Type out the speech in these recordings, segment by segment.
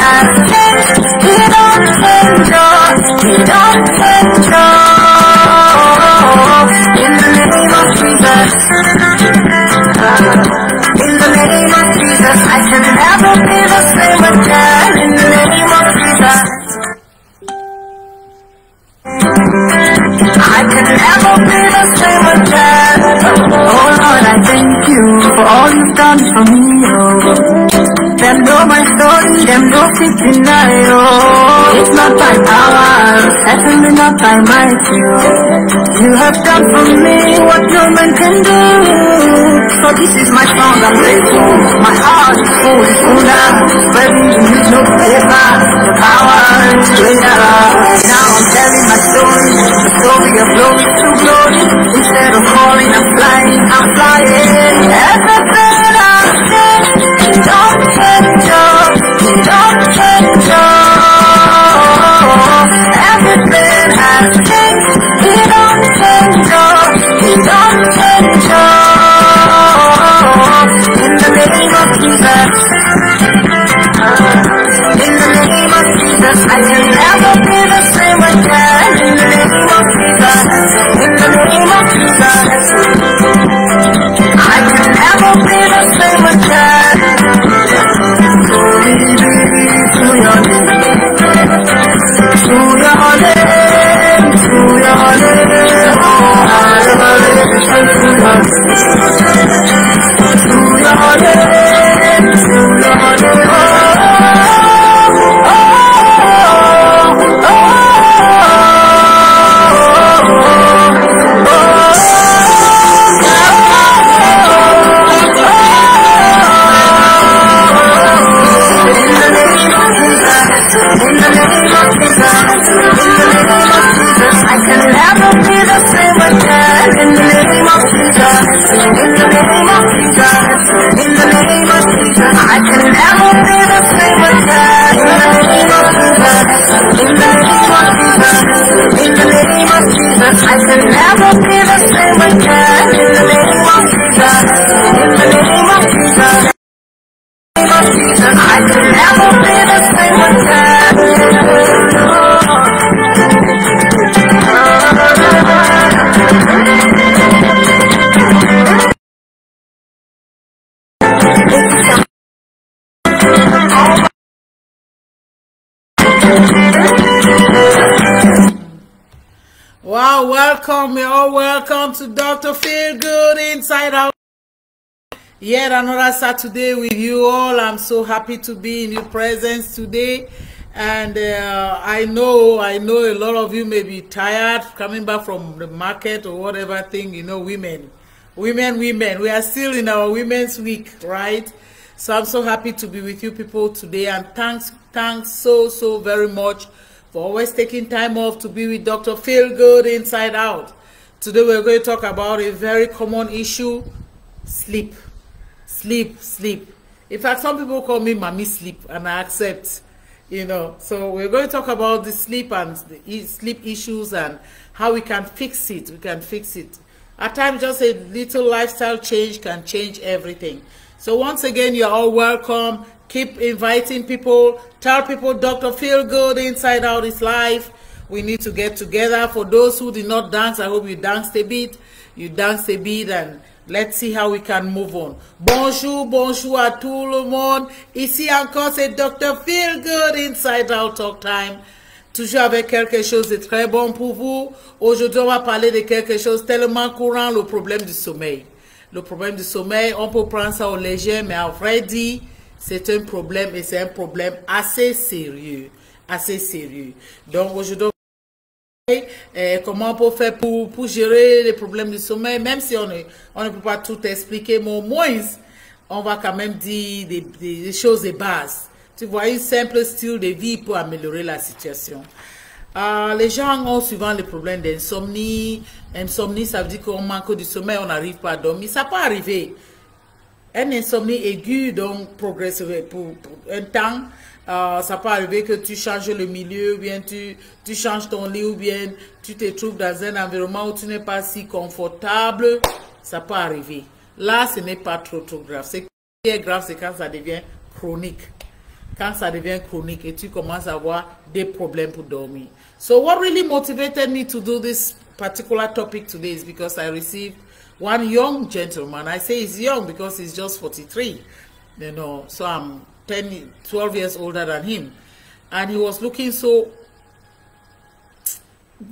has changed. We don't enjoy, we don't enjoy. In the name of Jesus, in the name of Jesus, I can never be the same again. In the name of Jesus, I can never be the same again. Oh Lord, I thank you for all you've done for me. Oh, them know my story, them know fit deny. Oh, it's not by power, certainly not by might. You have done for me what no man can do. So this is my song, I'm grateful. My heart is full, it's full now. Spreading the news, no paper. The power is greater. Now I'm telling my story, the story of glory to glory. Instead of falling, I'm flying, I'm flying. Everything I did, don't enjoy, don't enjoy. Everything has changed, we don't enjoy, we don't enjoy. In the name of Jesus, in the name of Jesus, I can never be the same again. In the name of Jesus, in the name of Jesus, I can never be the same again. Glory be to your name, to your name, to your name. Oh, hallelujah, to your name, to your name, to your name. Wow, welcome, you're all welcome to Dr. Feel Good Inside Out. Yet another Saturday with you all. I'm so happy to be in your presence today. And I know a lot of you may be tired coming back from the market or whatever thing, you know, women. We are still in our Women's Week, right? So I'm so happy to be with you people today. And thanks so very much for always taking time off to be with Dr. Feel Good Inside Out. Today we're going to talk about a very common issue: sleep. Sleep. In fact, some people call me Mommy Sleep, and I accept, you know. So we're going to talk about the sleep and the sleep issues and how we can fix it. At times, just a little lifestyle change can change everything. So once again, you're all welcome. Keep inviting people. Tell people Dr. Feel Good Inside Out is live. We need to get together. For those who did not dance, I hope you danced a bit. And let's see how we can move on. Bonjour à tout le monde. Ici encore, c'est Dr. Feel Good Inside Out Talk Time. Toujours avec quelque chose de très bon pour vous. Aujourd'hui, on va parler de quelque chose tellement courant, le problème du sommeil. Le problème du sommeil, on peut prendre ça au léger, mais en vrai dit, c'est un problème et c'est un problème assez sérieux. Donc aujourd'hui, comment on peut faire pour gérer les problèmes du sommeil, même si on ne peut pas tout expliquer, mais au moins, on va quand même dire des choses de base. Tu vois, un simple style de vie pour améliorer la situation. Les gens ont souvent le problème d'insomnie. Insomnie, ça veut dire qu'on manque du sommeil, on n'arrive pas à dormir. Ça peut arriver. Une insomnie aiguë, donc progressive pour un temps. Ça peut arriver que tu changes le milieu, ou bien tu changes ton lit, ou bien tu te trouves dans un environnement où tu n'es pas si confortable. Ça peut arriver. Là, ce n'est pas trop grave. Ce qui est grave, c'est quand ça devient chronique. cancer devient chronique et tu commences à avoir des problèmes pour dormir. So what really motivated me to do this particular topic today is because I received one young gentleman. I say he's young because he's just 43, you know, so I'm 12 years older than him. And he was looking so,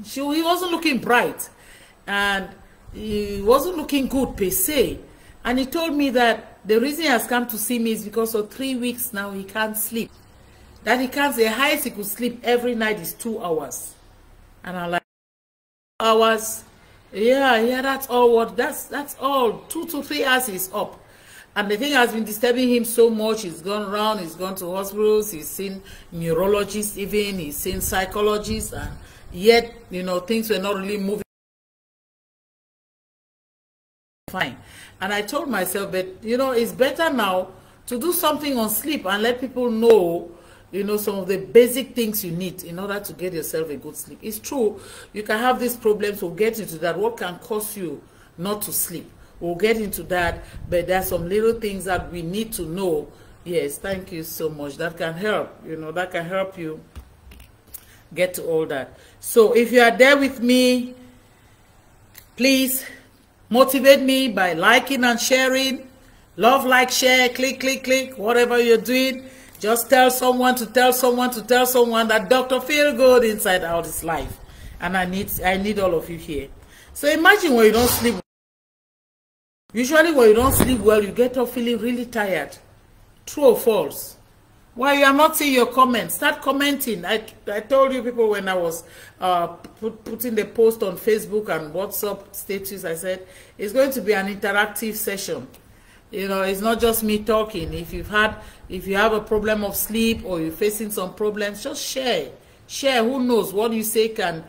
he wasn't looking bright. And he wasn't looking good per se. And he told me that the reason he has come to see me is because for 3 weeks now he can't sleep. That he can't, the highest he could sleep every night is 2 hours. And I'm like, 2 hours? Yeah, that's all what, that's all. 2 to 3 hours is up. And the thing has been disturbing him so much. He's gone around, he's gone to hospitals, he's seen neurologists even, he's seen psychologists, and yet, you know, things were not really moving fine. And I told myself that, you know, it's better now to do something on sleep and let people know, you know, some of the basic things you need in order to get yourself a good sleep. It's true, you can have these problems. We'll get into that. What can cause you not to sleep? We'll get into that, but there are some little things that we need to know. Yes, thank you so much. That can help, you know, that can help you get to all that. So if you are there with me, please motivate me by liking and sharing. Love, like, share, click, click, click, whatever you're doing. Just tell someone to tell someone to tell someone that Dr. Feelgood Inside Out is live. And I need all of you here. So imagine when you don't sleep. Usually when you don't sleep well, you get up feeling really tired. True or false? Why you are not seeing your comments? Start commenting. I told you people when I was putting the post on Facebook and WhatsApp status, I said it's going to be an interactive session. You know, it's not just me talking. If you have a problem of sleep or you're facing some problems, just share. Share. Who knows what you say can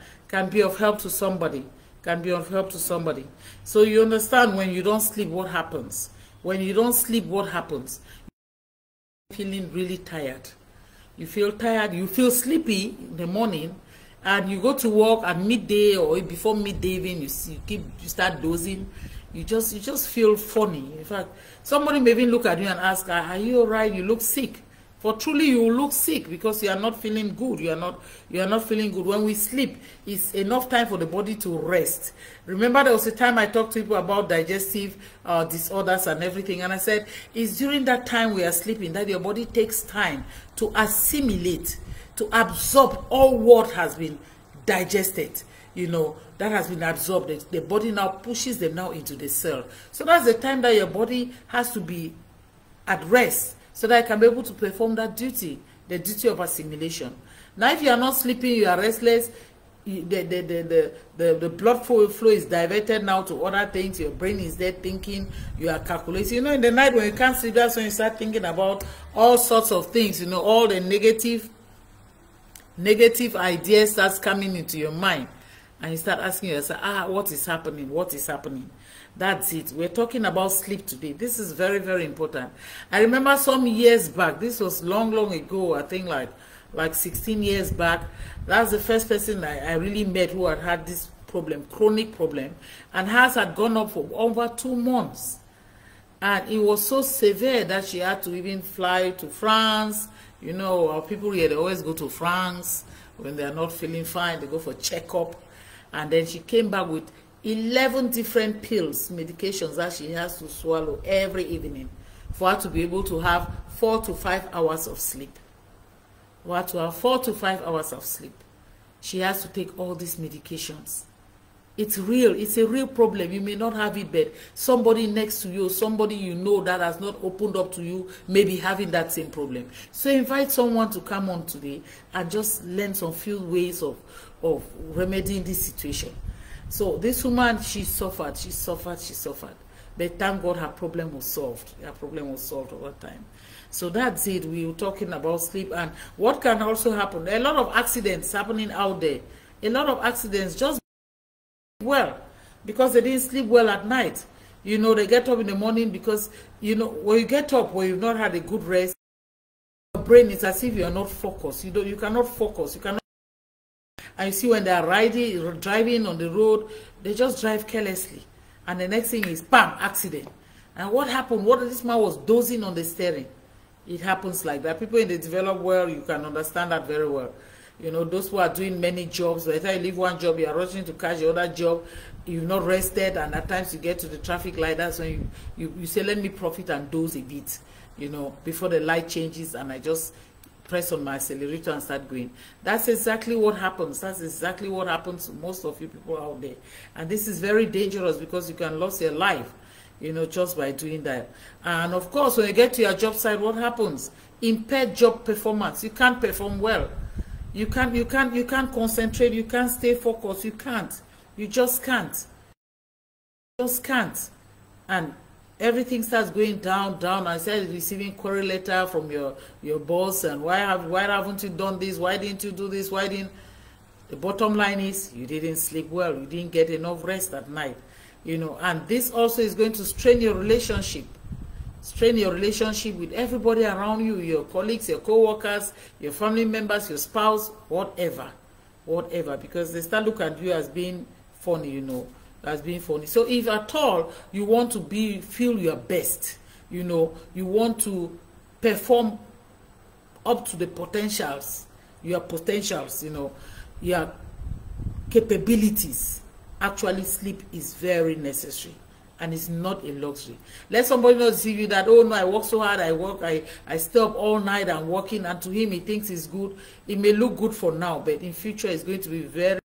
be of help to somebody. Can be of help to somebody. So you understand when you don't sleep, what happens? When you don't sleep, what happens? You're feeling really tired. You feel tired. You feel sleepy in the morning, and you go to work at midday or before midday even. You start dozing. You just feel funny. In fact, somebody may even look at you and ask, "Are you all right? You look sick." For truly, you look sick because you are not feeling good. You are not feeling good. When we sleep, it's enough time for the body to rest. Remember, there was a time I talked to people about digestive disorders and everything, and I said it's during that time we are sleeping that your body takes time to assimilate, to absorb all what has been digested. You know, that has been absorbed. The body now pushes them now into the cell. So that's the time that your body has to be at rest, so that I can be able to perform that duty, the duty of assimilation. Now, if you are not sleeping, you are restless, the blood flow is diverted now to other things. Your brain is there thinking, you are calculating. You know, in the night when you can't sleep, that's when you start thinking about all sorts of things. You know, all the negative ideas starts coming into your mind. And you start asking yourself, what is happening? What is happening? That's it. We're talking about sleep today. This is very, very important. I remember some years back, this was long ago, I think like 16 years back. That's the first person I really met who had this problem, chronic problem, and hers had gone up for over 2 months. And it was so severe that she had to even fly to France. You know, our people here, they always go to France when they are not feeling fine. They go for checkup. And then she came back with 11 different pills, medications that she has to swallow every evening for her to be able to have 4 to 5 hours of sleep. For her to have 4 to 5 hours of sleep, she has to take all these medications. It's real. It's a real problem. You may not have it, but somebody next to you, somebody you know that has not opened up to you, may be having that same problem. So invite someone to come on today and just learn some few ways of remedying this situation. So this woman, she suffered. But thank God her problem was solved. Her problem was solved over time. So that's it. We were talking about sleep and what can also happen. There are a lot of accidents happening out there. A lot of accidents just well because they didn't sleep well at night. You know, they get up in the morning because, you know, when you get up, when you've not had a good rest, your brain is as if you are not focused. You cannot focus. You cannot. And you see when they are driving on the road, they just drive carelessly. And the next thing is, bam, accident. And what happened? This man was dozing on the steering. It happens like that. People in the developed world, you can understand that very well. You know, those who are doing many jobs, by the time you leave one job, you are rushing to catch the other job, you've not rested, and at times you get to the traffic light, that's when you say, let me profit and doze a bit, you know, before the light changes, and I just press on my accelerator and start going. That's exactly what happens. That's exactly what happens to most of you people out there. And this is very dangerous because you can lose your life, you know, just by doing that. And of course, when you get to your job site, what happens? Impaired job performance. You can't perform well. You can't concentrate. You can't stay focused. You can't. You just can't. You just can't. And everything starts going down. I started receiving query letter from your boss, and why haven't you done this? Why didn't you do this? Why didn't? The bottom line is you didn't sleep well. You didn't get enough rest at night. You know, and this also is going to strain your relationship. Strain your relationship with everybody around you, your colleagues, your co-workers, your family members, your spouse, whatever, because they start looking at you as being funny, you know, as being funny. So if at all you want to feel your best, you know, you want to perform up to the potentials, your potentials, you know, your capabilities, actually sleep is very necessary. And it's not a luxury. Let somebody not deceive you that, oh no, I work so hard, I stay up all night and working, and to him he thinks it's good. It may look good for now, but in future it's going to be very.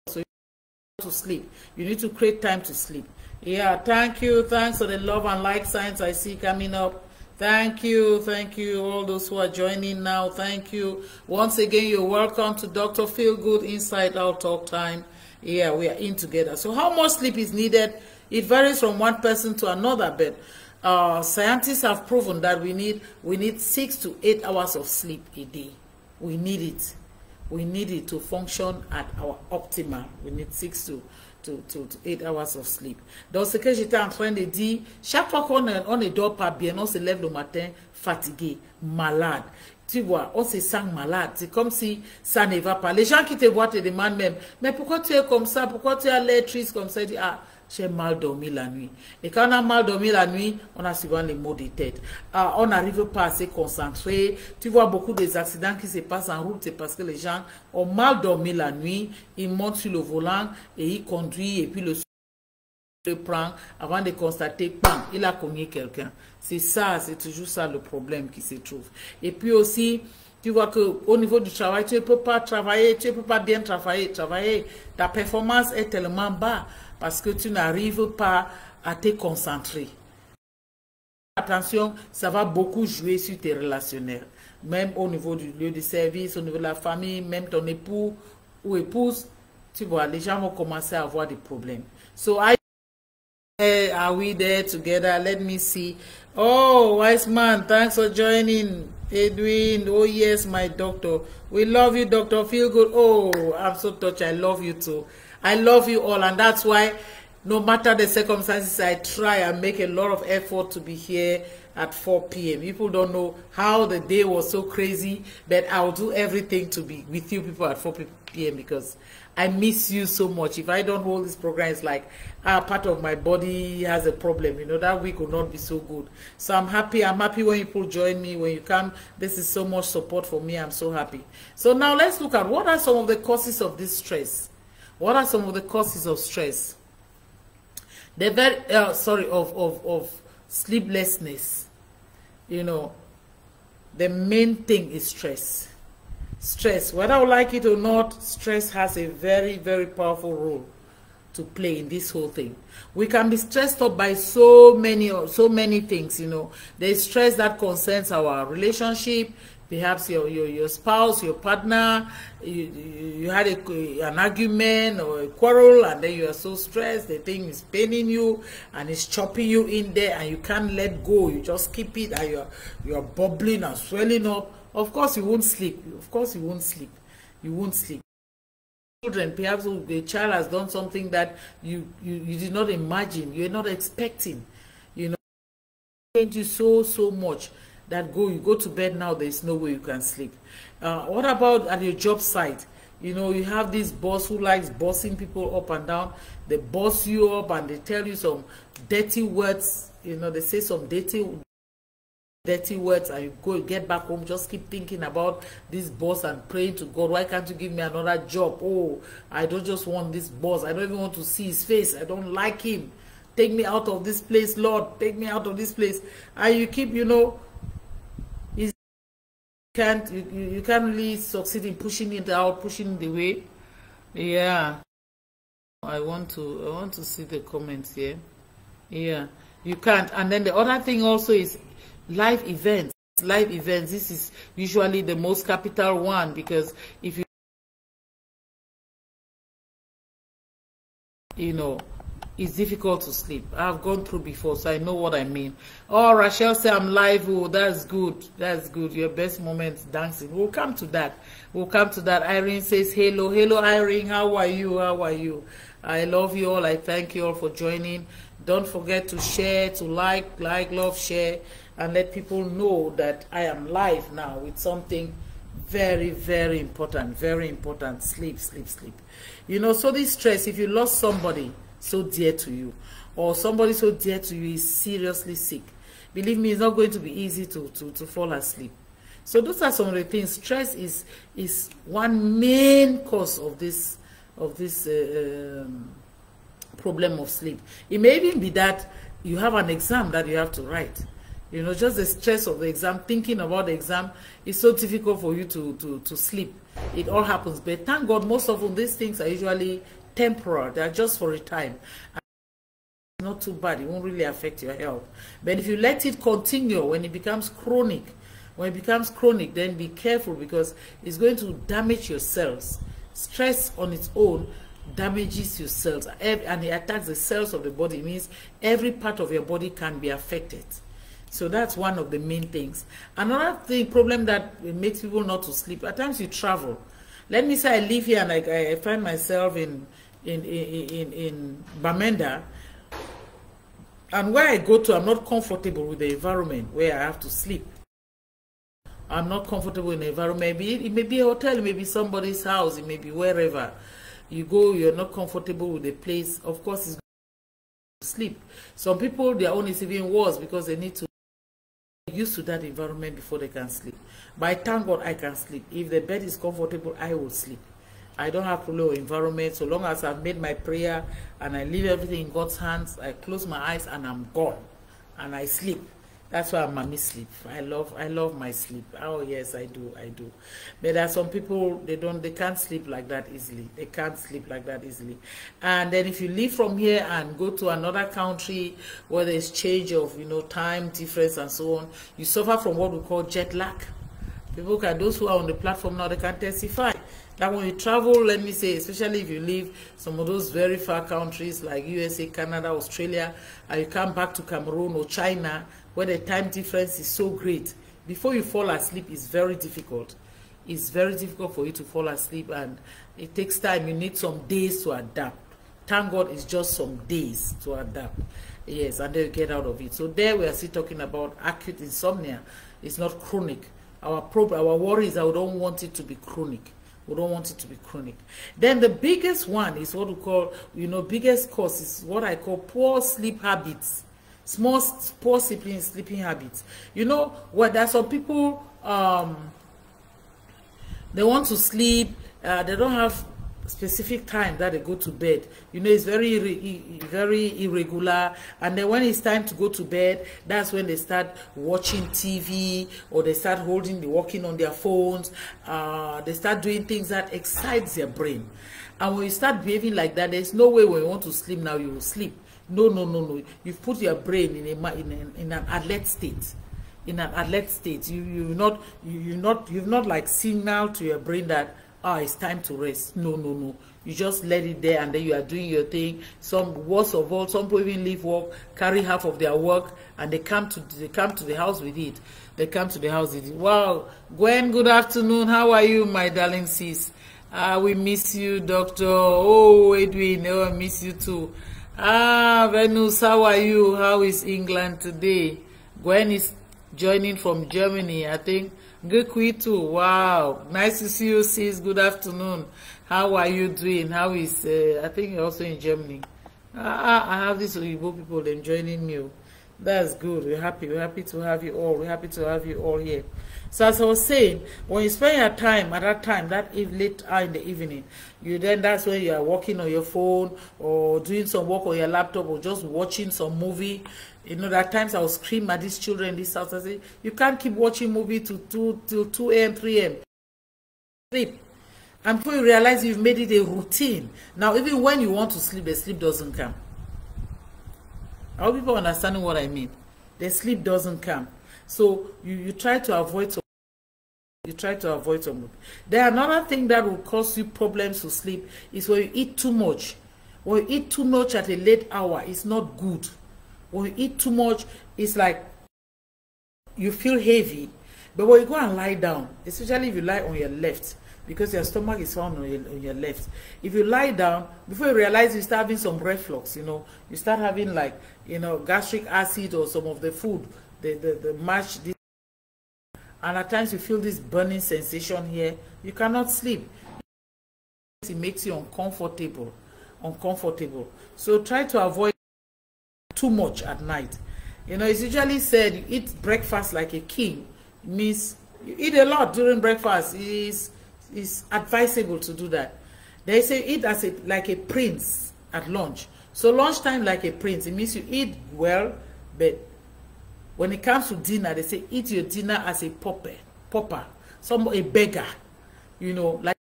So you need to sleep. You need to create time to sleep. Yeah, thank you. Thanks for the love and like signs I see coming up. Thank you, all those who are joining now. Thank you. Once again, you're welcome to Dr. Feelgood Inside Out Talk Time. Yeah, we are in together. So how much sleep is needed? It varies from one person to another, but scientists have proven that we need 6 to 8 hours of sleep a day. We need it. We need it to function at our optimal. We need 6 to 8 hours of sleep. Donc ce que j'étais en train de dire, chaque fois qu'on ne dort pas bien, on se lève le matin fatigué, malade. Tu vois, on se sent malade. C'est comme si ça ne va pas. Les gens qui te voient te demandent même, mais pourquoi tu es comme ça? Pourquoi tu as l'air triste comme ça? Ils disent, ah, j'ai mal dormi la nuit. Et quand on a mal dormi la nuit, on a souvent les maux de tête. On n'arrive pas à se concentrer. Tu vois beaucoup des accidents qui se passent en route, c'est parce que les gens ont mal dormi la nuit. Ils montent sur le volant et ils conduisent, et puis le prend avant de constater, bam, il a cogné quelqu'un. C'est ça, c'est toujours ça le problème qui se trouve. Et puis aussi, tu vois que au niveau du travail, tu ne peux pas travailler, tu ne peux pas bien travailler. Ta performance est tellement bas parce que tu n'arrives pas à te concentrer. Attention, ça va beaucoup jouer sur tes relationnels. Même au niveau du lieu de service, au niveau de la famille, même ton époux ou épouse, tu vois, les gens vont commencer à avoir des problèmes. So are we there together? Let me see. Oh, wise man, thanks for joining. Edwin, oh yes, my doctor. We love you, Dr. Feelgood. Oh, I'm so touched. I love you too. I love you all, and that's why no matter the circumstances, I try and make a lot of effort to be here at 4 p.m. People don't know how the day was so crazy, but I'll do everything to be with you people at 4 p.m. because I miss you so much. If I don't hold this program, it's like part of my body has a problem. You know, that week will not be so good. So I'm happy. I'm happy when people join me, when you come. This is so much support for me. I'm so happy. So now let's look at what are some of the causes of this stress. What are some of the causes of stress? The very of sleeplessness. You know, the main thing is stress. Stress, whether I like it or not, stress has a very, very powerful role to play in this whole thing. We can be stressed up by so many things, you know. There's stress that concerns our relationship, perhaps your spouse, your partner, you had an argument or a quarrel, and then you are so stressed, the thing is paining you and it's chopping you in there and you can't let go. You just keep it and you're bubbling and swelling up. Of course you won't sleep. Of course you won't sleep. You won't sleep. Children, perhaps the child has done something that you did not imagine, you're not expecting. You know, it you so much that you go to bed now, there's no way you can sleep. What about at your job site? You know, you have this boss who likes bossing people up and down. They boss you up and they tell you some dirty words. You know, they say some dirty words, and you go get back home, just keep thinking about this boss and praying to God, why can't you give me another job? Oh, I don't just want this boss. I don't even want to see his face. I don't like him. Take me out of this place, Lord. Take me out of this place. And you keep, you know, you can't really succeed in pushing it out, pushing it away. Yeah. I want to see the comments here. Yeah, you can't. And then the other thing also is live events. Live events, this is usually the most capital one, because if you know, it's difficult to sleep. I've gone through before, so I know what I mean. Oh, Rachel said I'm live. Oh, that's good. That's good. Your best moments dancing. We'll come to that. We'll come to that. Irene says hello. Hello, Irene. How are you? How are you? I love you all. I thank you all for joining. Don't forget to share, to like, love, share, and let people know that I am live now with something very, very important. Very important. Sleep, sleep, sleep. You know, so this stress, if you lost somebody so dear to you, or somebody so dear to you is seriously sick, believe me, it's not going to be easy to fall asleep. So those are some of the things. Stress is one main cause of this problem of sleep. It may even be that you have an exam that you have to write. You know, just the stress of the exam, thinking about the exam is so difficult for you to sleep. It all happens. But thank God, most of these things are usually temporal. They are just for a time. And it's not too bad. It won't really affect your health. But if you let it continue, when it becomes chronic, then be careful, because it's going to damage your cells. Stress on its own damages your cells, and it attacks the cells of the body. It means every part of your body can be affected. So that's one of the main things. Another problem that makes people not to sleep, at times you travel. Let me say I live here and I find myself in Bamenda, and where I go to, I'm not comfortable with the environment where I have to sleep. I'm not comfortable in the environment. It may be a hotel, it may be somebody's house, it may be wherever you go, you're not comfortable with the place. Of course, it's going to sleep. Some people, their own is even worse, because they need to get used to that environment before they can sleep. But I thank God I can sleep. If the bed is comfortable, I will sleep. I don't have problem with environment. So long as I've made my prayer and I leave everything in God's hands, I close my eyes and I'm gone and I sleep. That's why I'm a sleep. I love my sleep. Oh yes, I do. But there are some people, they can't sleep like that easily. They can't sleep like that easily. And then if you leave from here and go to another country where there's change of, you know, time difference and so on, you suffer from what we call jet lag. Those who are on the platform now, they can testify that when you travel, let me say, especially if you leave some of those very far countries like USA, Canada, Australia, and you come back to Cameroon or China, where the time difference is so great, before you fall asleep, it's very difficult. It's very difficult for you to fall asleep, and it takes time. You need some days to adapt. Thank God it's just some days to adapt. Yes, and then you get out of it. So there we are still talking about acute insomnia. It's not chronic. Our worry is that we don't want it to be chronic. We don't want it to be chronic. Then the biggest one is what we call, you know, biggest cause is what I call poor sleep habits. Poor sleeping habits. You know, what there are some people, they want to sleep, they don't have specific time that they go to bed. You know, it's very irregular, and then when it's time to go to bed, that's when they start watching TV, or they start working on their phones. They start doing things that excites their brain, and when you start behaving like that, there's no way when you want to sleep now you will sleep. No. You've put your brain in an alert state. In an alert state, you've not like signal to your brain that it's time to rest. No. You just let it there, and then you are doing your thing. Worst of all, some people even leave work, carry half of their work, and they come to the house with it. Wow, Gwen, good afternoon. How are you, my darling sis? We miss you, Doctor. Oh, Edwin, I miss you too. Venus, how are you? How is England today? Gwen is joining from Germany. I think Gekwitu. Wow, nice to see you, sis. Good afternoon. How are you doing? How is? I think you're also in Germany. I have these Igbo people them joining me. That's good. We're happy. We're happy to have you all. We're happy to have you all here. So as I was saying, when you spend your time at that time, that late hour in the evening, that's when you are working on your phone or doing some work on your laptop or just watching some movie. You know, there are times I will scream at these children in this house. I say, you can't keep watching movie till 2 a.m., 3 a.m. Sleep. And before you realize you've made it a routine. Now, even when you want to sleep, the sleep doesn't come. I hope people understanding what I mean. The sleep doesn't come. So you try to avoid some. You try to avoid some. Then another thing that will cause you problems to sleep is when you eat too much. When you eat too much at a late hour, it's not good. When you eat too much, it's like you feel heavy. But when you go and lie down, especially if you lie on your left, because your stomach is found on your left. If you lie down, before you realize you start having some reflux, you know, you start having like, you know, gastric acid or some of the food, the mash, and at times you feel this burning sensation here. You cannot sleep. It makes you uncomfortable. So try to avoid too much at night. You know, it's usually said you eat breakfast like a king. It means you eat a lot during breakfast. It's advisable to do that. They say eat as like a prince at lunch. So lunchtime like a prince. It means you eat well, but when it comes to dinner, they say eat your dinner as a pauper, a beggar. You know, like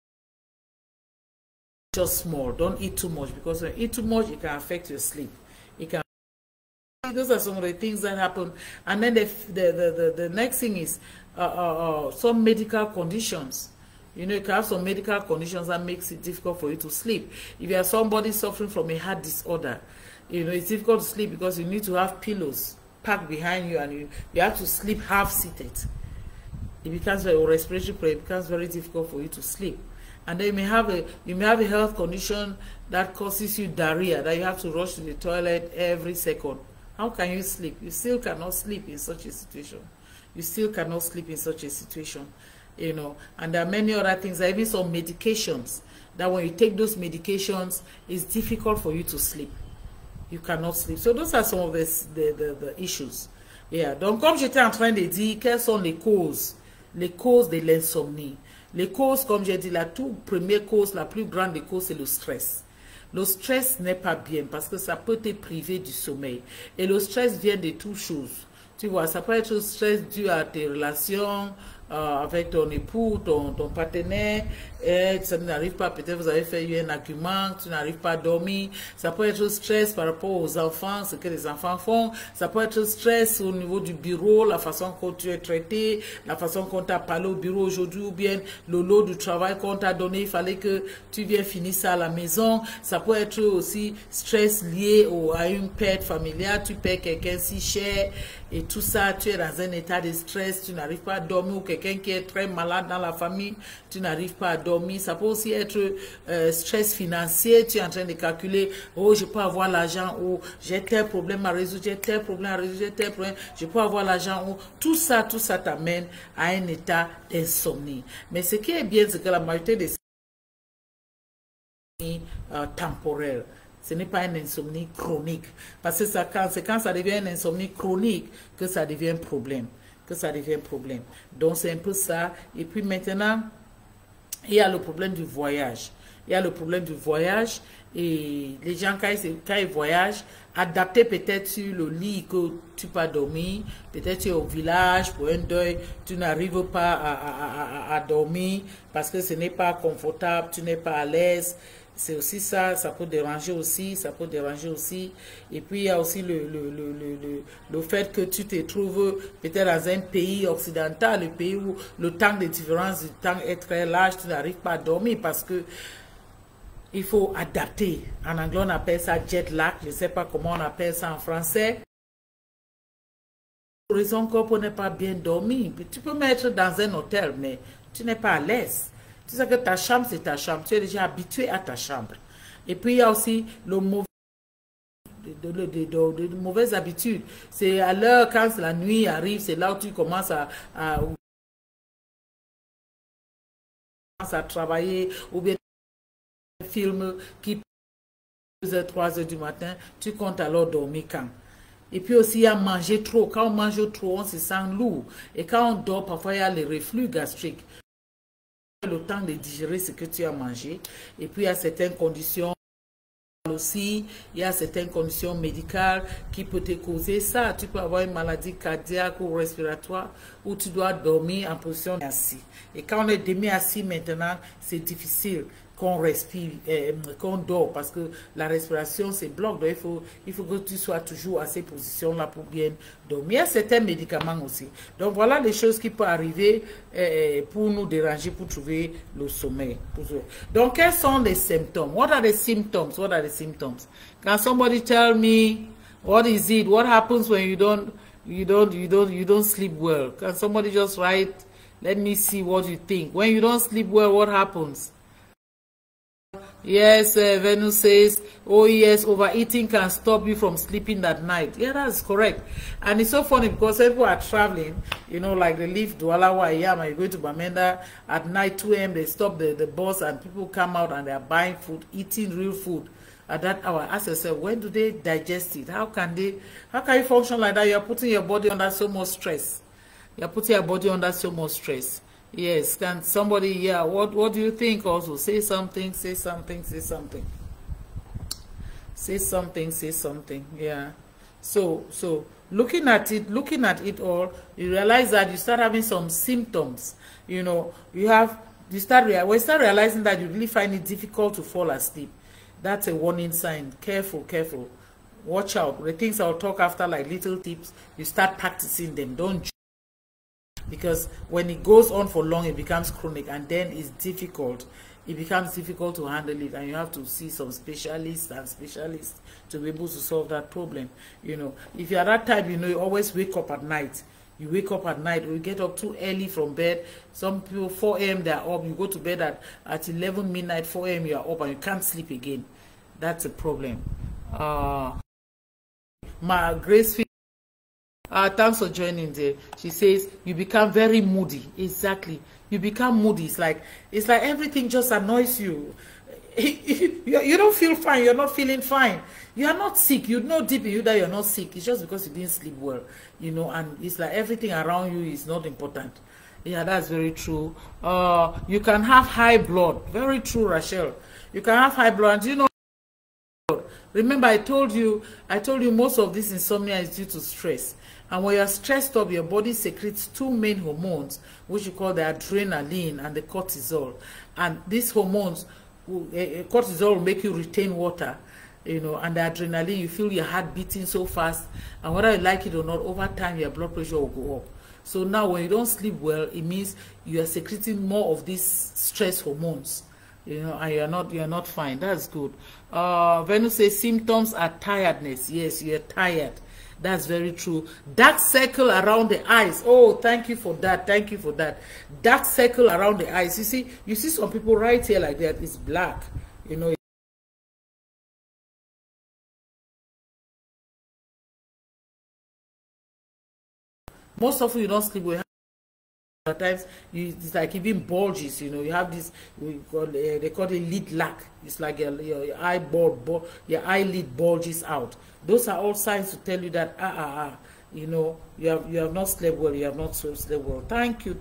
just small. Don't eat too much, because when you eat too much, it can affect your sleep. It can. Those are some of the things that happen. And then the next thing is some medical conditions. You know, you can have some medical conditions that makes it difficult for you to sleep. If you are somebody suffering from a heart disorder, you know, it's difficult to sleep because you need to have pillows packed behind you, and you have to sleep half-seated. It becomes very respiratory problem. It becomes very difficult for you to sleep. And then you may have a health condition that causes you diarrhea, that you have to rush to the toilet every second. How can you sleep? You still cannot sleep in such a situation. You still cannot sleep in such a situation. You know, and there are many other things, even some medications, that when you take those medications, it's difficult for you to sleep. You cannot sleep. So those are some of the issues. Yeah. Donc, comme j'étais en train de dire, quelles sont les causes de l'insomnie? Les causes, comme j'ai dit, la toute première cause, la plus grande des causes, c'est le stress. Le stress n'est pas bien parce que ça peut te priver du sommeil. Et le stress vient de toutes choses. Tu vois, ça peut être le stress dû à tes relations, avec ton époux, ton partenaire, et ça n'arrive pas, peut-être vous avez fait un argument, tu n'arrives pas à dormir. Ça peut être stress par rapport aux enfants, ce que les enfants font. Ça peut être stress au niveau du bureau, la façon dont tu es traité, la façon dont tu as parlé au bureau aujourd'hui, ou bien le lot du travail qu'on t'a donné, il fallait que tu viennes finir ça à la maison. Ça peut être aussi stress lié à une perte familiale, tu perds quelqu'un si cher, et tout ça, tu es dans un état de stress, tu n'arrives pas à dormir, ou quelqu'un qui est très malade dans la famille, tu n'arrives pas à dormir. Ça peut aussi être stress financier, tu es en train de calculer, oh, je peux avoir l'argent, ou j'ai tel problème à résoudre, j'ai tel problème à résoudre, j'ai tel problème, je peux avoir l'argent, ou tout ça t'amène à un état d'insomnie. Mais ce qui est bien, c'est que la majorité des temporelles. Ce n'est pas une insomnie chronique. Parce que c'est quand ça devient une insomnie chronique que ça devient un problème. Donc c'est un peu ça. Et puis maintenant, il y a le problème du voyage. Et les gens, quand ils voyagent, adapter peut-être sur le lit que tu peux dormir. Peut-être tu es au village pour un deuil, tu n'arrives pas à dormir parce que ce n'est pas confortable, tu n'es pas à l'aise. C'est aussi ça peut déranger aussi, Et puis il y a aussi le fait que tu te trouves peut-être dans un pays occidental, le pays où le temps de différence du temps est très large, tu n'arrives pas à dormir parce que il faut adapter. En anglais, on appelle ça jet lag, je ne sais pas comment on appelle ça en français. Raison qu'on n'est pas bien dormir. Tu peux mettre dans un hôtel, mais tu n'es pas à l'aise. Tu sais que ta chambre, c'est ta chambre. Tu es déjà habitué à ta chambre. Et puis, il y a aussi le mauvais de mauvaises habitudes. C'est à l'heure, quand la nuit arrive, c'est là où tu commences à travailler, ou bien un film qui 2h, 3h du matin, tu comptes alors dormir quand. Et puis aussi, il y a manger trop. Quand on mange trop, on se sent lourd. Et quand on dort, parfois, il y a le reflux gastrique. Le temps de digérer ce que tu as mangé. Et puis, il y a certaines conditions aussi, il y a certaines conditions médicales qui peuvent te causer ça. Tu peux avoir une maladie cardiaque ou respiratoire où tu dois dormir en position assis. Et quand on est demi-assis maintenant, c'est difficile qu'on respire, qu'on dort, parce que la respiration se bloque. Donc il faut que tu sois toujours à ces positions-là pour bien dormir. Il y a certains médicaments aussi. Donc voilà les choses qui peuvent arriver pour nous déranger, pour trouver le sommeil. Donc quels sont les symptômes? What are the symptoms? What are the symptoms? Can somebody tell me what is it? What happens when you don't sleep well? Can somebody just write? Let me see what you think. When you don't sleep well, what happens? Yes, Venus says, oh yes, overeating can stop you from sleeping at night. Yeah, that's correct. And it's so funny because people are traveling, you know, like they leave Douala where I am, and you go to Bamenda at night, 2 a.m., they stop the bus and people come out and they're buying food, eating real food at that hour. Ask yourself, when do they digest it? How can you function like that? You're putting your body under so much stress. You're putting your body under so much stress. Yes, can somebody, yeah, what do you think also? Say something, say something, say something. Say something, say something, yeah. So looking at it all, you realize that you start having some symptoms. You know, we start realizing that you really find it difficult to fall asleep. That's a warning sign. Careful, careful. Watch out. The things I'll talk after, like little tips, you start practicing them. Don't, because when it goes on for long, it becomes chronic, and then it's difficult. It becomes difficult to handle it, and you have to see some specialists to be able to solve that problem. You know, if you're that type, you know, you always wake up at night. You wake up at night, or you get up too early from bed. Some people, 4 a.m. they're up. You go to bed at 11 midnight, 4 a.m. you're up, and you can't sleep again. That's a problem. My Grace, thanks for joining there. She says you become very moody. Exactly, you become moody. It's like everything just annoys you. You don't feel fine. You're not feeling fine. You are not sick. You know deep in you that you're not sick. It's just because you didn't sleep well, you know. And it's like everything around you is not important. Yeah, that's very true. You can have high blood. Very true, Rachel. You can have high blood. You know, remember I told you most of this insomnia is due to stress. And when you're stressed up, your body secretes 2 main hormones, which you call the adrenaline and the cortisol. And these hormones, cortisol will make you retain water, you know, and the adrenaline, you feel your heart beating so fast. And whether you like it or not, over time, your blood pressure will go up. So now when you don't sleep well, it means you are secreting more of these stress hormones, you know, and you're not fine. That's good. Venus says symptoms are tiredness. Yes, you're tired. That's very true. Dark circle around the eyes. Oh, thank you for that. Thank you for that. Dark circle around the eyes. You see some people right here like that. It's black. You know. Most of you don't sleep well. At times it's like even bulges, you know. You have this, they call it lid lack. It's like your eyelid bulges out. Those are all signs to tell you that you know, you have not slept well. You have not slept well. Thank you.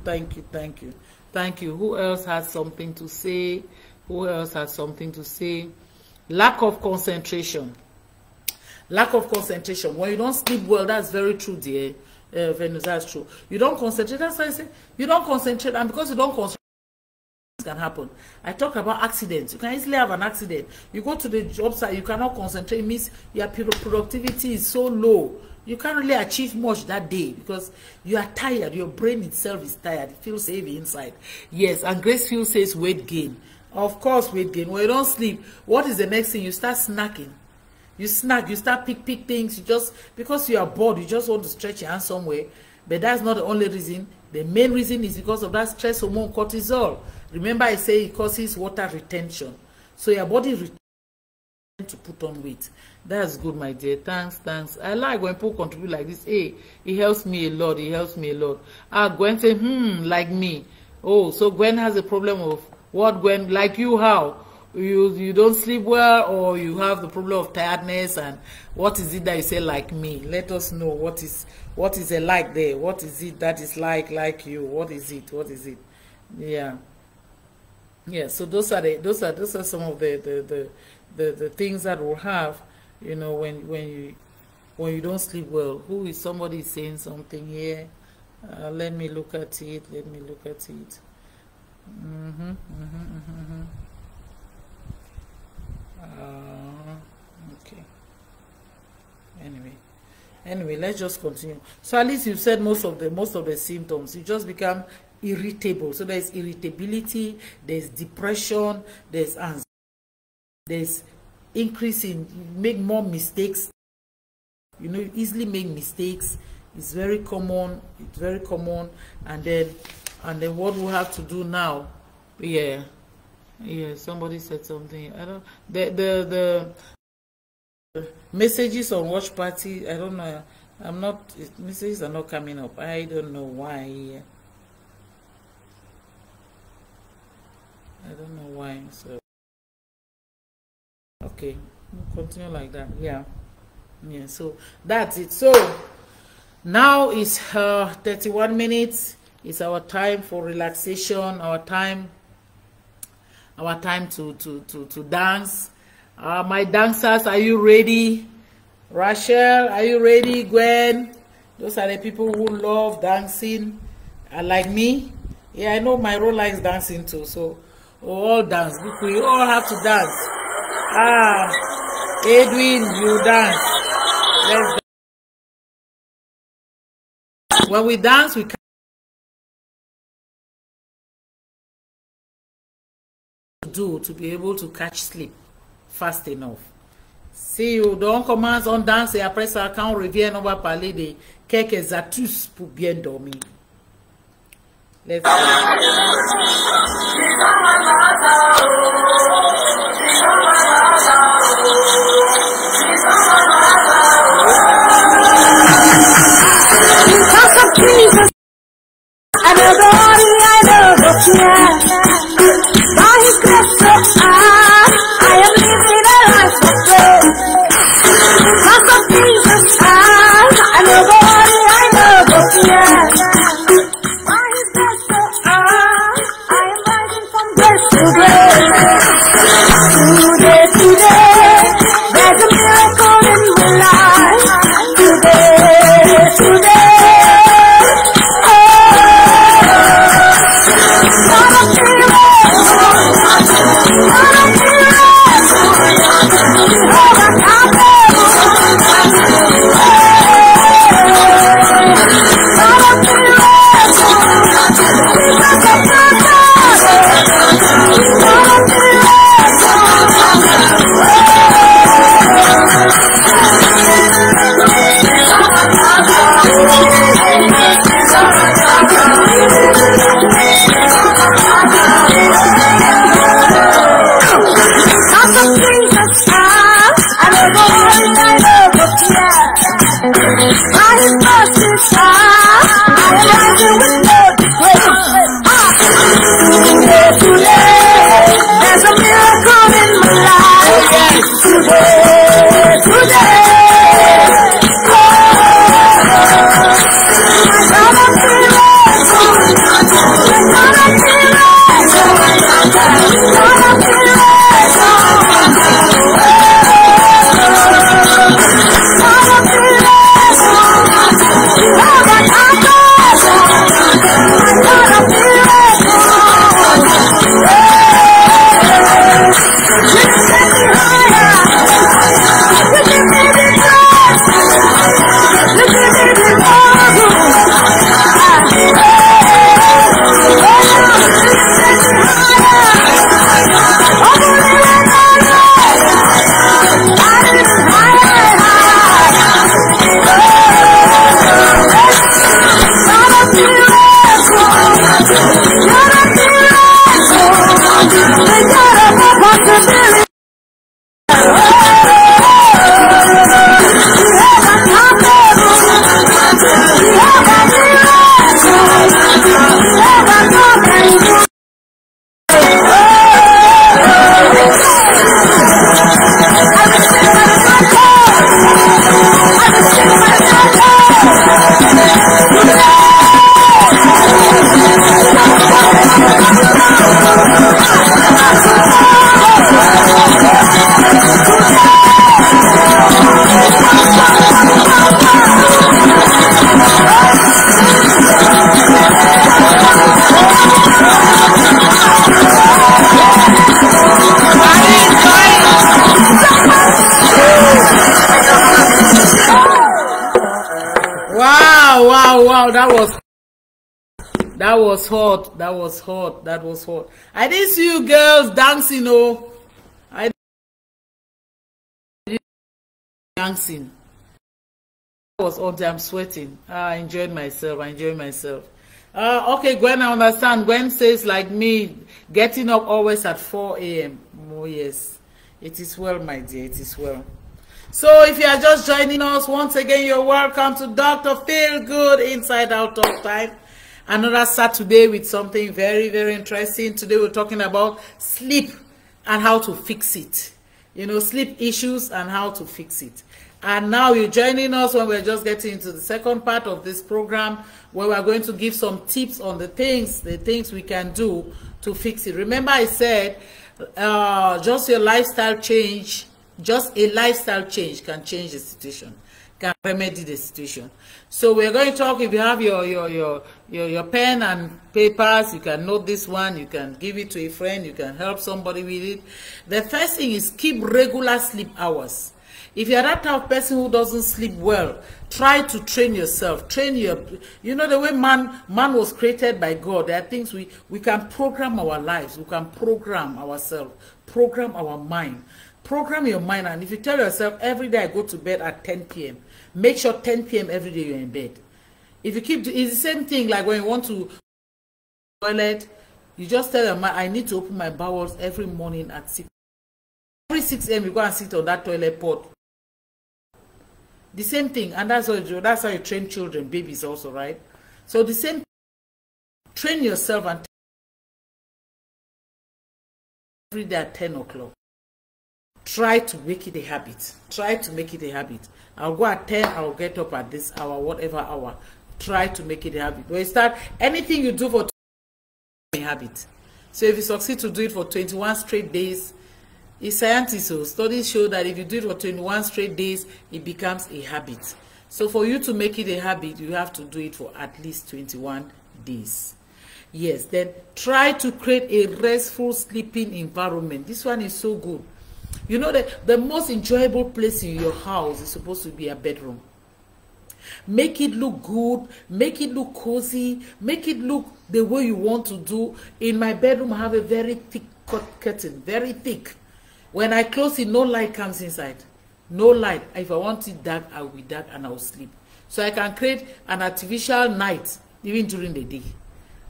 Who else has something to say? Lack of concentration. When you don't sleep well, that's very true, dear. Venus, that's true. You don't concentrate. That's why I say you don't concentrate, and because you don't concentrate, can happen. I talk about accidents. You can easily have an accident. You go to the job site, you cannot concentrate. It means your productivity is so low. You can't really achieve much that day because you are tired. Your brain itself is tired. It feels heavy inside. Yes, and Gracefield says weight gain. Of course, weight gain. When you don't sleep, what is the next thing? You start snacking. You snack, you start pick things. You just, because you are bored, you just want to stretch your hand somewhere. But that's not the only reason. The main reason is because of that stress hormone cortisol. Remember I say it causes water retention. So your body to put on weight. That's good, my dear. Thanks. I like when people contribute like this. Hey, it helps me a lot. Gwen say, like me. Oh, so Gwen has a problem of what, Gwen? Like you, how? You don't sleep well, or you have the problem of tiredness, and what is it that you say like me? Let us know what is a like there. What is it that is like you? What is it? Yeah. So those are some of the things that we'll have, when you don't sleep well. Who is somebody saying something here? Let me look at it. Okay. Anyway, let's just continue. So at least you've said most of the symptoms. You just become irritable. So there's irritability, there's depression, there's anxiety, there's increase in make more mistakes. You easily make mistakes. It's very common. And then what we have to do now? Yeah. Somebody said something. I don't. The messages on Watch Party. I don't know. Messages are not coming up. I don't know why. I don't know why. So okay, we'll continue like that. Yeah. So that's it. So now it's 31 minutes. It's our time for relaxation. Our time to dance. My dancers, are you ready? Rachel, are you ready? Gwen, those are the people who love dancing, like me. Yeah, I know my role likes dancing too, so all dance. We all have to dance. Edwin, you dance. Let's dance. When we dance, we can do to be able to catch sleep fast enough. See you, donc commence, on danse et après ça, quand on revient, on va parler de quelques astuces pour bien dormir. Let's go. Because of Jesus, another body I love, yeah. By His grace, so I am living a life of praise. Because of Jesus, another body I love, yeah. By His grace, so I am rising from grace to grace. Today, there's a miracle in my life. Today. That was hot. That was hot. That was hot. I didn't see you girls dancing, oh. I didn't dancing. That was hot. I'm sweating. I enjoyed myself. I enjoyed myself. Okay, Gwen, I understand. Gwen says, like me, getting up always at 4 a.m. Oh, yes. It is well, my dear. It is well. So, if you are just joining us, once again, you're welcome to Dr. Feel Good Inside Out Talk Time. Another Saturday with something very, very interesting. Today we're talking about sleep and how to fix it. You know, sleep issues and how to fix it. And now you're joining us when we're just getting into the second part of this program, where we're going to give some tips on the things we can do to fix it. Remember I said just your lifestyle change, just a lifestyle change can change the situation, can remedy the situation. So we're going to talk. If you have your pen and papers, you can note this one, you can give it to a friend, you can help somebody with it. The first thing is keep regular sleep hours. If you're that type of person who doesn't sleep well, try to train yourself. Train your, you know, the way man was created by God. There are things we can program our lives. We can program ourselves, program our mind. Program your mind. And if you tell yourself every day I go to bed at 10 p.m., make sure 10 p.m. every day you're in bed. If you keep, it's the same thing like when you want to toilet, you just tell your mind, I need to open my bowels every morning at 6. Every 6 a.m. you go and sit on that toilet pot. The same thing, and that's how you train children, babies also, right? So the same, train yourself and every day at 10 o'clock. Try to make it a habit. Try to make it a habit. I'll go at 10, I'll get up at this hour, whatever hour. Try to make it a habit. When you start, anything you do for a habit. So if you succeed to do it for 21 straight days, it's scientists, so studies show that if you do it for 21 straight days, it becomes a habit. So for you to make it a habit, you have to do it for at least 21 days. Yes, then try to create a restful sleeping environment. This one is so good. You know that the most enjoyable place in your house is supposed to be a bedroom. Make it look good, make it look cozy, make it look the way you want to do. In my bedroom, I have a very thick curtain, very thick. When I close it, no light comes inside. No light. If I want it dark, I will be dark and I will sleep. So I can create an artificial night even during the day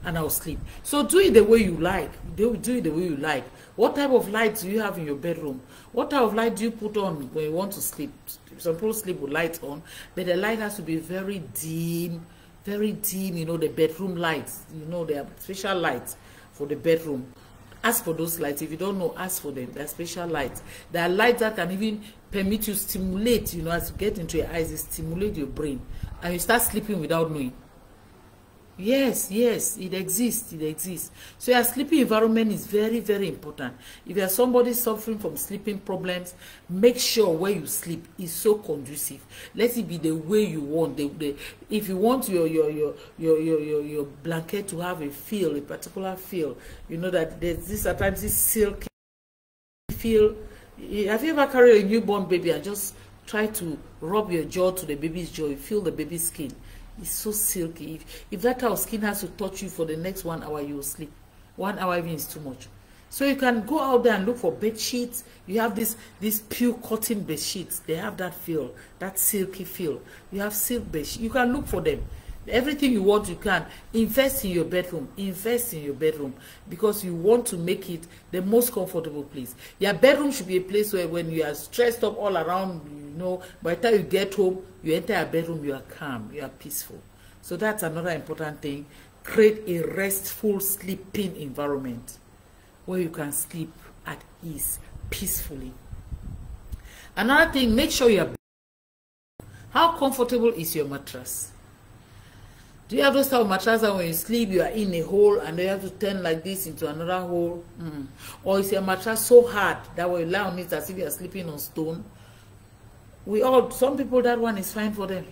and I will sleep. So do it the way you like. Do it the way you like. What type of light do you have in your bedroom? What type of light do you put on when you want to sleep? Some people sleep with lights on, but the light has to be very dim, you know, the bedroom lights. You know, there are special lights for the bedroom. Ask for those lights. If you don't know, ask for them. They're special lights. There are lights that can even permit you stimulate, you know, as you get into your eyes, it stimulate your brain. And you start sleeping without knowing. Yes, it exists. It exists. So your sleeping environment is very, very important. If you are somebody suffering from sleeping problems, make sure where you sleep is so conducive. Let it be the way you want. If you want your blanket to have a feel, a particular feel, you know that there's this at times this silky feel. Have you ever carried a newborn baby and just try to rub your jaw to the baby's jaw? You feel the baby's skin. It's so silky. If that type of skin has to touch you for the next 1 hour, you will sleep. 1 hour even is too much. So you can go out there and look for bed sheets. You have these pure cotton bed sheets. They have that feel, that silky feel. You have silk bed sheets. You can look for them. Everything you want, you can. Invest in your bedroom. Invest in your bedroom because you want to make it the most comfortable place. Your bedroom should be a place where when you are stressed up all around, you know, by the time you get home, you enter your bedroom, you are calm, you are peaceful. So that's another important thing. Create a restful sleeping environment where you can sleep at ease, peacefully. Another thing, make sure you're... How comfortable is your mattress? Do you have those type of mattresses that when you sleep, you are in a hole and you have to turn like this into another hole? Or is your mattress so hard that when you lie on it as if you are sleeping on stone? Some people, that one is fine for them.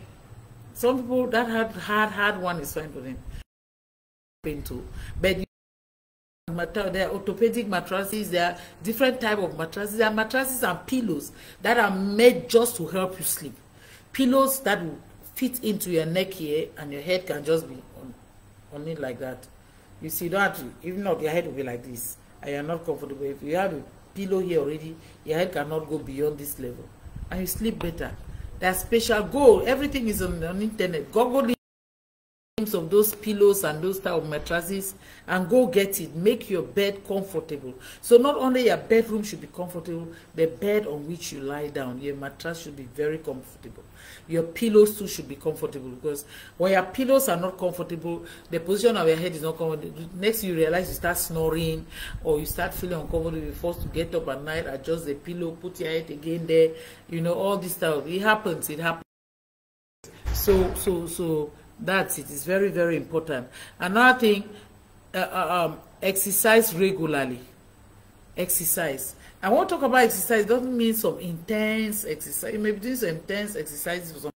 Some people, that hard one is fine for them. But there are orthopedic mattresses, there are different type of mattresses. There are mattresses and pillows that are made just to help you sleep. Pillows that will fit into your neck here and your head can just be on it like that. You see, you don't have to, even though your head will be like this and you're not comfortable. If you have a pillow here already, your head cannot go beyond this level and you sleep better. That special goal, everything is on internet. Google names of those pillows and those type of mattresses and go get it. Make your bed comfortable. So not only your bedroom should be comfortable, the bed on which you lie down, your mattress should be very comfortable. Your pillows too should be comfortable, because when your pillows are not comfortable, the position of your head is not comfortable. Next you realize you start snoring or you start feeling uncomfortable. You're forced to get up at night, adjust the pillow, put your head again there. You know, all this stuff. It happens. So that's it. It's very, very important. Another thing, exercise regularly. Exercise. I want to talk about exercise. It doesn't mean some intense exercise. You may be doing some intense exercises for some,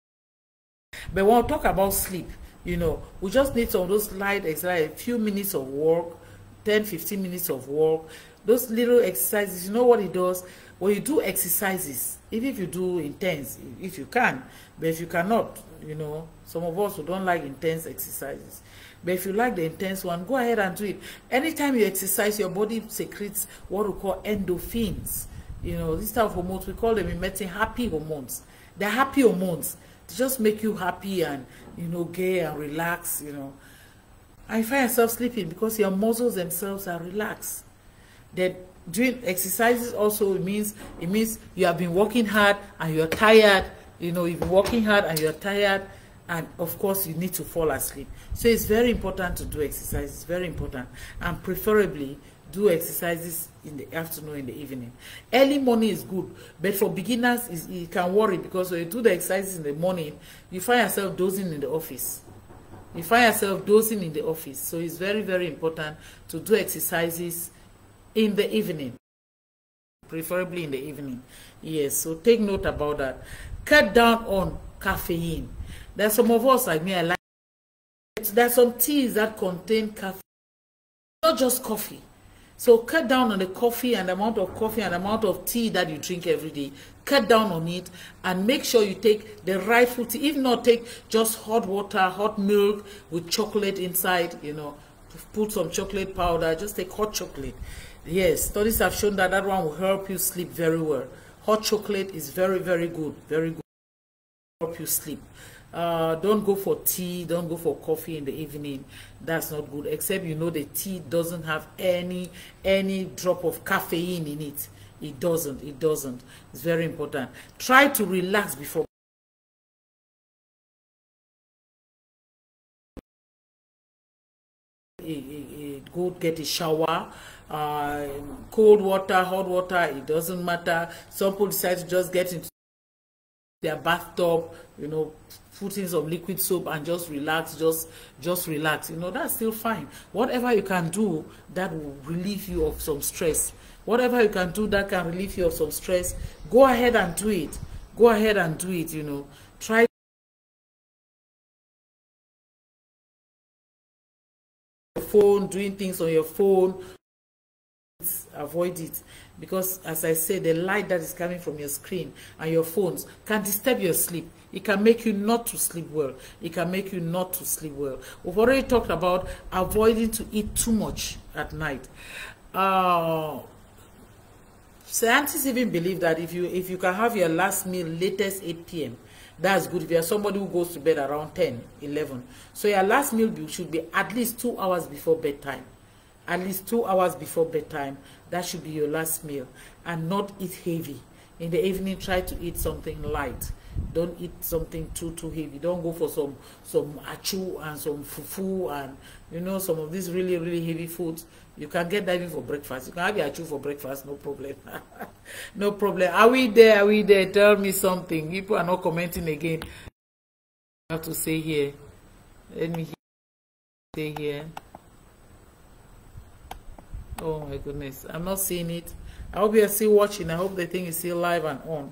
but when we talk about sleep, you know, we just need some of those light exercise, a few minutes of work, 10-15 minutes of work. Those little exercises, you know what it does? When you do exercises, even if you do intense, if you can, but if you cannot, you know, some of us who don't like intense exercises, but if you like the intense one, go ahead and do it. Anytime you exercise, your body secretes what we call endorphins. You know, this type of hormones, we call them in medicine happy hormones. They're happy hormones. They just make you happy and, you know, gay and relax, you know. And you find yourself sleeping because your muscles themselves are relaxed. That doing exercises also means you have been working hard and you're tired. You know, you've been working hard and you're tired, and of course you need to fall asleep. So it's very important to do exercise. It's very important, and preferably do exercises in the afternoon, in the evening. Early morning is good, but for beginners it can worry, because when you do the exercises in the morning, you find yourself dozing in the office. You find yourself dozing in the office. So it's very, very important to do exercises in the evening, preferably in the evening. Yes, so take note about that. Cut down on caffeine. There's some of us like me, I like it. There's some teas that contain caffeine, not just coffee. So cut down on the coffee and the amount of coffee and the amount of tea that you drink every day. Cut down on it and make sure you take the rightful tea. If not, take just hot water, hot milk with chocolate inside, you know, put some chocolate powder, just take hot chocolate. Yes, studies have shown that that one will help you sleep very well. Hot chocolate is very, very good, very good. Help you sleep. Don't go for tea, don't go for coffee in the evening. That's not good, except you know the tea doesn't have any drop of caffeine in it. It doesn't. It's very important. Try to relax before. Go get a shower. Cold water, hot water, it doesn't matter. Some people decide to just get into their bathtub, you know, put in some liquid soap and just relax, just relax. You know, that's still fine. Whatever you can do that will relieve you of some stress, whatever you can do that can relieve you of some stress, go ahead and do it. Go ahead and do it, you know. Try your phone, doing things on your phone. Avoid it, because as I said, the light that is coming from your screen and your phones can disturb your sleep. It can make you not to sleep well. It can make you not to sleep well. We've already talked about avoiding to eat too much at night. Scientists even believe that if you can have your last meal latest 8 p.m., that's good. If you're somebody who goes to bed around 10, 11, so your last meal should be at least 2 hours before bedtime. At least 2 hours before bedtime, that should be your last meal, and not eat heavy. In the evening, try to eat something light. Don't eat something too heavy. Don't go for some achu and some fufu and, you know, some of these really, really heavy foods. You can get that even for breakfast. You can have your achu for breakfast, no problem. No problem. Are we there? Are we there? Tell me something. People are not commenting again. I have to say here. Let me say here. Oh my goodness, I'm not seeing it. I hope you're still watching. I hope the thing is still live and on.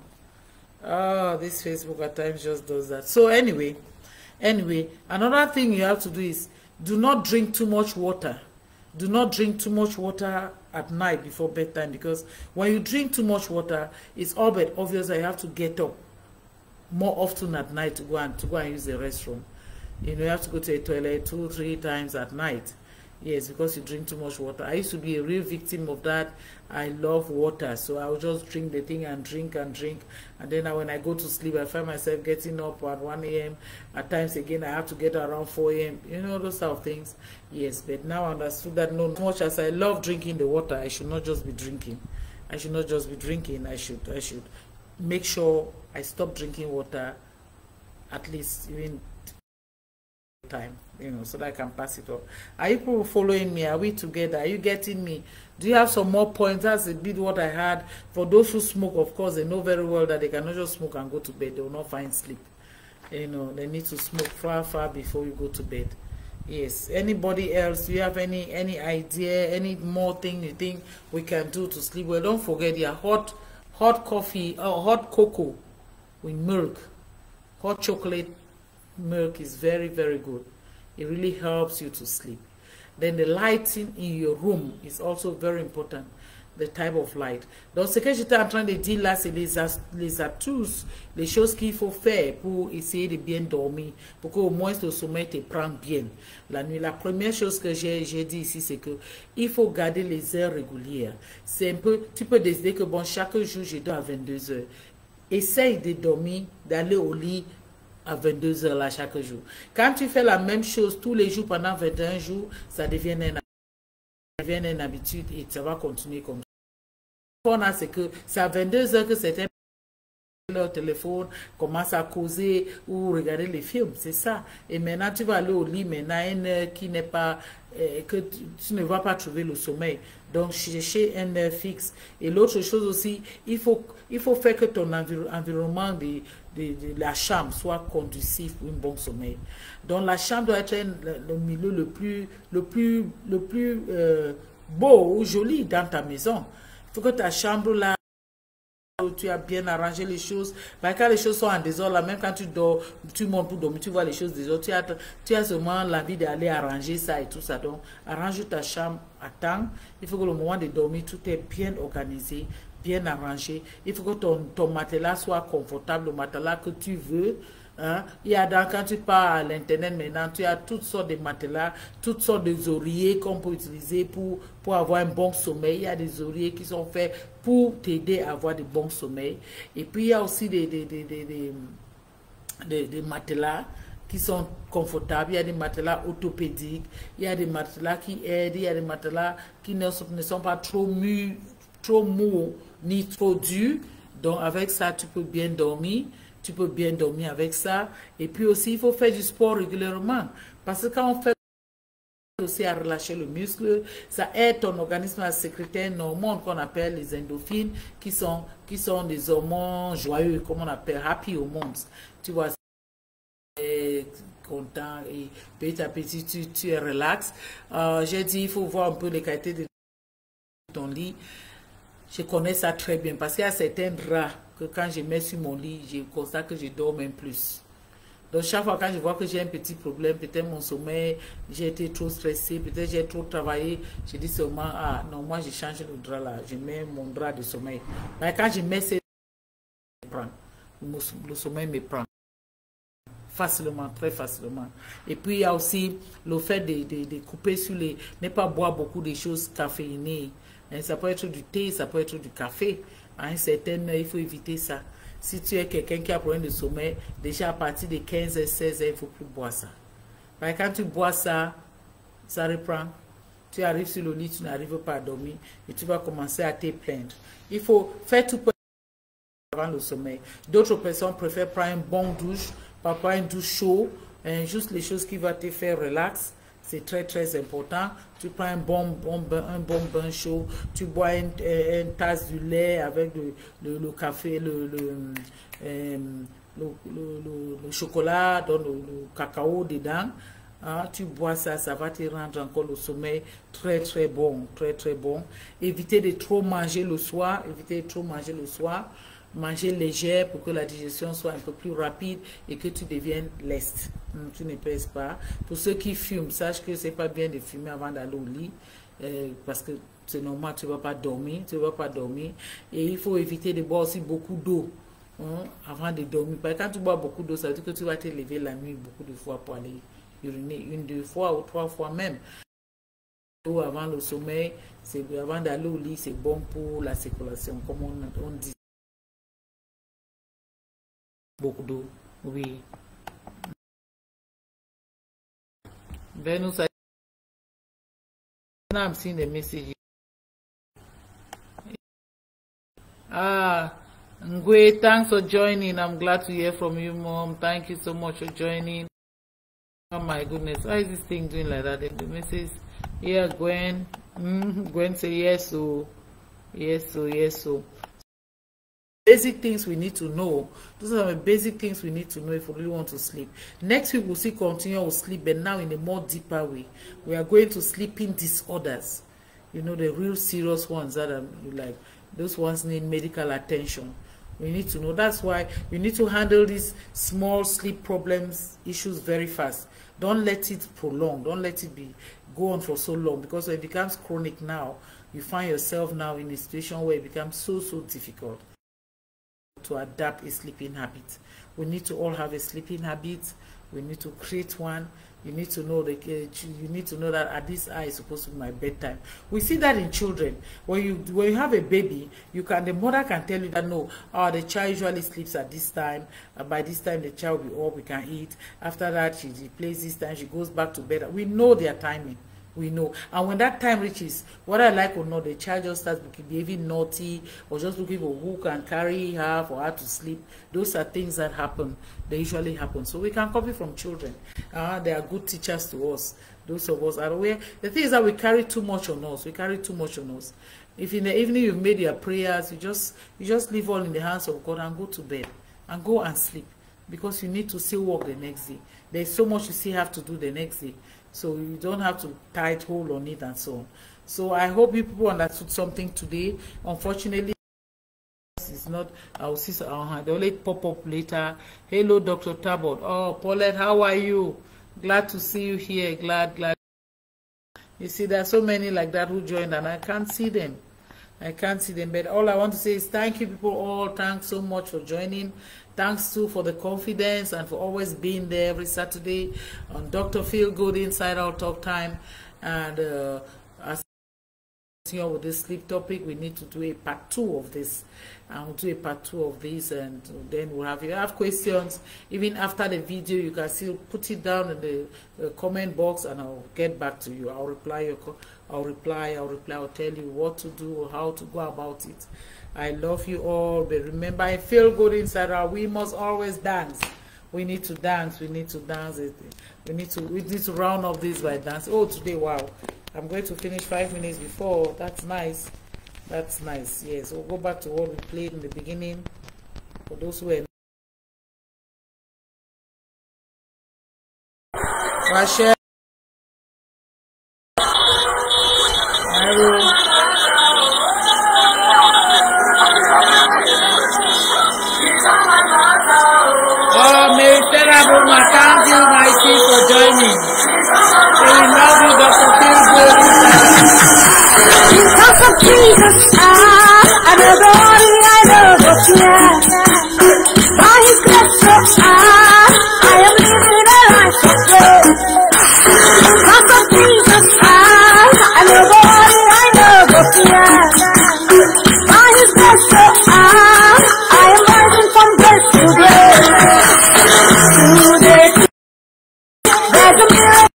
This Facebook at times just does that. So anyway, another thing you have to do is do not drink too much water. Do not drink too much water at night before bedtime, because when you drink too much water, it's all but obvious that you have to get up more often at night to go and use the restroom. You know, you have to go to the toilet 2-3 times at night. Yes, because you drink too much water. I used to be a real victim of that. I love water, so I would just drink the thing and drink and drink. And then when I go to sleep, I find myself getting up at 1 a.m. At times again, I have to get around 4 a.m. You know, those sort of things. Yes, but now I understood that no, as much as I love drinking the water, I should not just be drinking. I should not just be drinking. I should make sure I stop drinking water at least even time, you know, so that I can pass it on. Are you people following me? Are we together? Are you getting me? Do you have some more points? That's a bit what I had. For those who smoke, of course, they know very well that they cannot just smoke and go to bed. They will not find sleep. You know, they need to smoke far before you go to bed. Yes. Anybody else? Do you have any idea, any more thing you think we can do to sleep well? Don't forget your hot coffee or hot cocoa with milk. Hot chocolate milk is very good. It really helps you to sleep. Then the lighting in your room is also very important. The type of light. Donc ce que j'étais en train de dire là, c'est les astuces, les choses qu'il faut faire pour essayer de bien dormir, pour qu'au moins le sommeil te prenne bien la nuit. La première chose que j'ai dit ici, c'est que il faut garder les heures régulières. C'est un peu, tu peux décider que bon, chaque jour je dors à 22 heures. Essaye de dormir, d'aller au lit à 22 heures là chaque jour. Quand tu fais la même chose tous les jours pendant 21 jours, ça devient une habitude et ça va continuer comme ça. Ce qu'on a, c'est que c'est à 22 heures que certains leur téléphone commencent à causer ou regarder les films, c'est ça. Et maintenant, tu vas aller au lit maintenant à une heure qui n'est pas, que tu ne vas pas trouver le sommeil. Donc, chercher une heure fixe. Et l'autre chose aussi, il faut faire que ton environnement de la chambre soit conducif pour un bon sommeil. Donc, la chambre doit être le milieu le plus beau ou joli dans ta maison. Il faut que ta chambre là, tu as bien arrangé les choses. Mais quand les choses sont en désordre, là, même quand tu dors, tu montes pour dormir, tu vois les choses désordres, tu as seulement l'envie d'aller arranger ça et tout ça. Donc, arrange ta chambre à temps. Il faut que le moment de dormir, tout est bien organisé, bien arrangé. Il faut que ton matelas soit confortable, le matelas que tu veux. Hein? Il y a quand tu pars à l'internet maintenant, tu as toutes sortes de matelas, toutes sortes de oreillers qu'on peut utiliser pour avoir un bon sommeil. Il y a des oreillers qui sont faits pour t'aider à avoir de bons sommeils. Et puis il y a aussi des matelas qui sont confortables, il y a des matelas orthopédiques, il y a des matelas qui aident, il y a des matelas qui ne sont pas trop mous ni trop durs. Donc avec ça, tu peux bien dormir. Tu peux bien dormir avec ça. Et puis aussi, il faut faire du sport régulièrement. Parce que quand on fait aussi à relâcher le muscle, ça aide ton organisme à sécréter un hormone qu'on appelle les endorphines, qui sont des hormones joyeux, comme on appelle happy hormones. Tu vois, content et petit à petit, tu es relax. J'ai dit, il faut voir un peu les qualités de ton lit. Je connais ça très bien parce qu'il y a certains draps que quand je mets sur mon lit, je constate que je dors même plus. Donc chaque fois quand je vois que j'ai un petit problème, peut-être mon sommeil, j'ai été trop stressé, peut-être j'ai trop travaillé, je dis seulement, ah non, moi je change le drap là, je mets mon drap de sommeil. Mais quand je mets ces draps, le sommeil me prend facilement, très facilement. Et puis il y a aussi le fait de couper sur les, ne pas boire beaucoup de choses caféinées. Ça peut être du thé, ça peut être du café. À un certain heure, il faut éviter ça. Si tu es quelqu'un qui a problème de sommeil, déjà à partir de 15h, 16h, il ne faut plus boire ça. Parce que quand tu bois ça, ça reprend. Tu arrives sur le lit, tu n'arrives pas à dormir et tu vas commencer à te plaindre. Il faut faire tout avant le sommeil. D'autres personnes préfèrent prendre une bonne douche, pas prendre une douche chaude, juste les choses qui vont te faire relax. C'est très important. Tu prends un bon bain chaud, tu bois une tasse de lait avec le café, le chocolat, donc le cacao dedans. Hein, tu bois ça, ça va te rendre encore le sommeil très bon, très bon. Évitez de trop manger le soir, Manger léger pour que la digestion soit un peu plus rapide et que tu deviennes leste. Tu ne pèses pas. Pour ceux qui fument, sache que c'est pas bien de fumer avant d'aller au lit parce que c'est normal, tu ne vas pas dormir. Et il faut éviter de boire aussi beaucoup d'eau avant de dormir. Parce que quand tu bois beaucoup d'eau, ça veut dire que tu vas te lever la nuit beaucoup de fois pour aller une deux fois ou trois fois même. Avant le sommeil, avant d'aller au lit, c'est bon pour la circulation, comme on dit. Beaucoup d'eau, oui. Venus, I'm seeing the message. Ngwe, thanks for joining. I'm glad to hear from you, Mom. Thank you so much for joining. Oh my goodness, why is this thing doing like that? The message, yeah, Gwen. Gwen say yes, so yes, so yes, so. Basic things we need to know. Those are the basic things we need to know if we really want to sleep. Next week we'll see continue with sleep, but now in a more deeper way. We are going to sleeping disorders. You know, the real serious ones that are like those ones need medical attention. We need to know. That's why you need to handle these small sleep problems, issues very fast. Don't let it prolong. Don't let it go on for so long, because when it becomes chronic now, you find yourself now in a situation where it becomes so difficult to adapt a sleeping habit. We need to all have a sleeping habit. We need to create one. You need to know that at this hour is supposed to be my bedtime. We see that in children. When you have a baby, the mother can tell you that no, the child usually sleeps at this time. By this time the child will be up, we can eat. After that she plays this time, she goes back to bed. We know their timing. We know, and when that time reaches, whether I like or not, the child just starts behaving naughty or just looking for who can carry her for her to sleep. Those are things that happen. They usually happen. So we can copy from children. They are good teachers to us. Those of us are aware. The thing is that we carry too much on us. We carry too much on us. If in the evening you've made your prayers, you just leave all in the hands of God and go to bed and go and sleep, because you need to still work the next day. There's so much you still have to do the next day. So you don't have to tight hold on it and so on. So I hope you people understood something today. Unfortunately, it's not. I will see. They'll let pop up later. Hello, Dr. Talbot. Oh, Paulette, how are you? Glad to see you here. Glad. You see, there are so many like that who joined, and I can't see them. But all I want to say is thank you, people. All thanks so much for joining. Thanks too for the confidence and for always being there every Saturday on Dr. Feel Good Inside Out Talk Time. And as with this sleep topic, we need to do a part 2 of this. And we'll do a part 2 of this, and then we'll have, if you have questions, even after the video, you can still put it down in the comment box, and I'll get back to you. I'll reply. I'll tell you what to do or how to go about it. I love you all, but remember, I feel good inside out. We must always dance. We need to dance. We need to dance. We need to round up this by dance. Oh, today, wow! I'm going to finish 5 minutes before. That's nice. That's nice. Yes. We'll go back to what we played in the beginning. For those who are Rachel. Thank you, my team, for joining. We love you, Dr. Feel Good. Because of Jesus, I know the only I know what you have. By His grace, I am living a life of praise. Because of Jesus, I know the only I know what you have. By His grace, I am rising from grace to grace. Today, there's a miracle.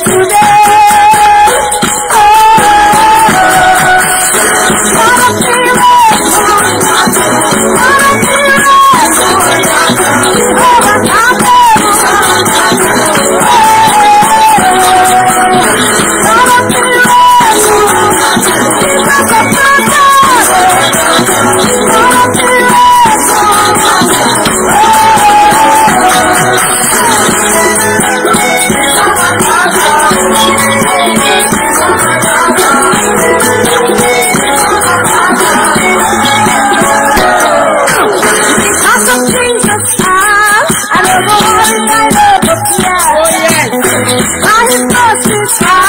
Today. I